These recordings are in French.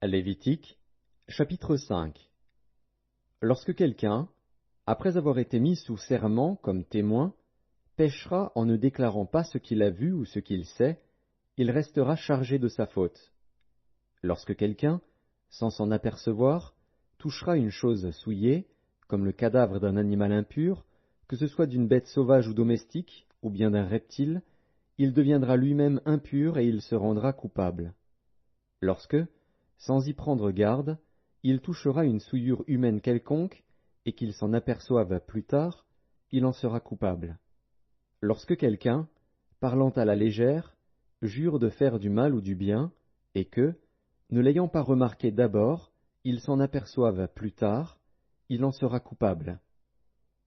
Lévitique, chapitre 5. Lorsque quelqu'un, après avoir été mis sous serment comme témoin, péchera en ne déclarant pas ce qu'il a vu ou ce qu'il sait, il restera chargé de sa faute. Lorsque quelqu'un, sans s'en apercevoir, touchera une chose souillée, comme le cadavre d'un animal impur, que ce soit d'une bête sauvage ou domestique, ou bien d'un reptile, il deviendra lui-même impur et il se rendra coupable. Lorsque, sans y prendre garde, il touchera une souillure humaine quelconque, et qu'il s'en aperçoive plus tard, il en sera coupable. Lorsque quelqu'un, parlant à la légère, jure de faire du mal ou du bien, et que, ne l'ayant pas remarqué d'abord, il s'en aperçoive plus tard, il en sera coupable.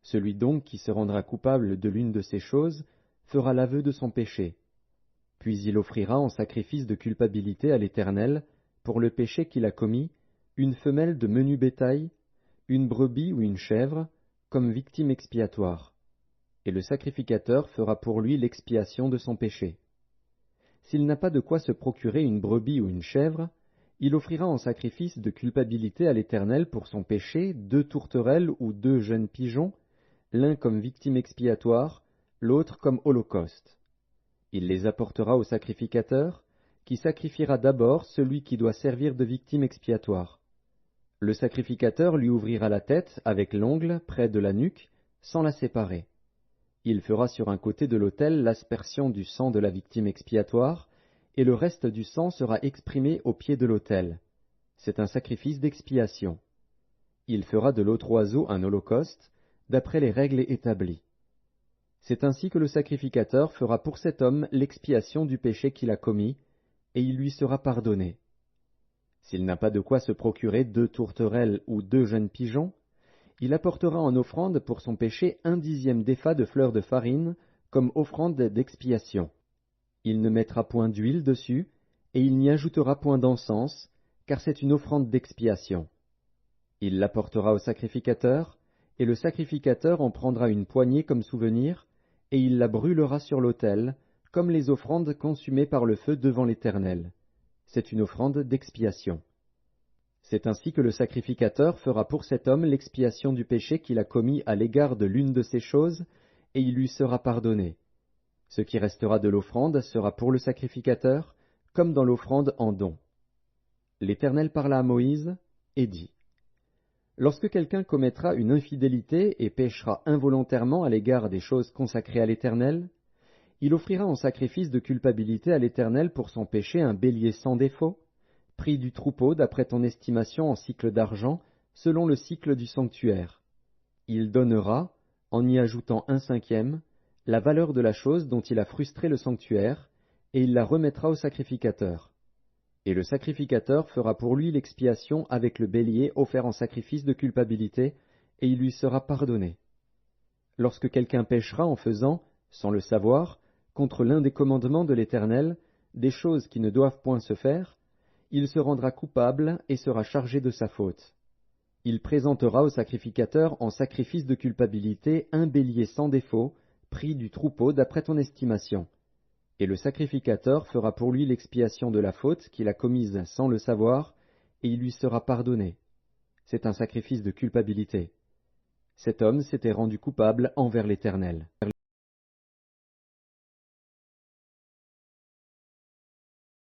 Celui donc qui se rendra coupable de l'une de ces choses fera l'aveu de son péché. Puis il offrira en sacrifice de culpabilité à l'Éternel, pour le péché qu'il a commis, une femelle de menu bétail, une brebis ou une chèvre, comme victime expiatoire. Et le sacrificateur fera pour lui l'expiation de son péché. S'il n'a pas de quoi se procurer une brebis ou une chèvre, il offrira en sacrifice de culpabilité à l'Éternel pour son péché 2 tourterelles ou 2 jeunes pigeons, l'un comme victime expiatoire, l'autre comme holocauste. Il les apportera au sacrificateur, qui sacrifiera d'abord celui qui doit servir de victime expiatoire. Le sacrificateur lui ouvrira la tête avec l'ongle près de la nuque, sans la séparer. Il fera sur un côté de l'autel l'aspersion du sang de la victime expiatoire, et le reste du sang sera exprimé au pied de l'autel. C'est un sacrifice d'expiation. Il fera de l'autre oiseau un holocauste, d'après les règles établies. C'est ainsi que le sacrificateur fera pour cet homme l'expiation du péché qu'il a commis, et il lui sera pardonné. S'il n'a pas de quoi se procurer 2 tourterelles ou 2 jeunes pigeons, il apportera en offrande pour son péché 1/10 d'épha de fleur de farine, comme offrande d'expiation. Il ne mettra point d'huile dessus, et il n'y ajoutera point d'encens, car c'est une offrande d'expiation. Il l'apportera au sacrificateur, et le sacrificateur en prendra une poignée comme souvenir, et il la brûlera sur l'autel, comme les offrandes consumées par le feu devant l'Éternel. C'est une offrande d'expiation. C'est ainsi que le sacrificateur fera pour cet homme l'expiation du péché qu'il a commis à l'égard de l'une de ces choses, et il lui sera pardonné. Ce qui restera de l'offrande sera pour le sacrificateur, comme dans l'offrande en don. L'Éternel parla à Moïse, et dit: Lorsque quelqu'un commettra une infidélité et péchera involontairement à l'égard des choses consacrées à l'Éternel, il offrira en sacrifice de culpabilité à l'Éternel pour son péché un bélier sans défaut, prix du troupeau d'après ton estimation en sicles d'argent, selon le sicle du sanctuaire. Il donnera, en y ajoutant 1/5, la valeur de la chose dont il a frustré le sanctuaire, et il la remettra au sacrificateur. Et le sacrificateur fera pour lui l'expiation avec le bélier offert en sacrifice de culpabilité, et il lui sera pardonné. Lorsque quelqu'un péchera en faisant, sans le savoir, contre l'un des commandements de l'Éternel, des choses qui ne doivent point se faire, il se rendra coupable et sera chargé de sa faute. Il présentera au sacrificateur en sacrifice de culpabilité un bélier sans défaut, prix du troupeau d'après ton estimation. Et le sacrificateur fera pour lui l'expiation de la faute qu'il a commise sans le savoir, et il lui sera pardonné. C'est un sacrifice de culpabilité. Cet homme s'était rendu coupable envers l'Éternel.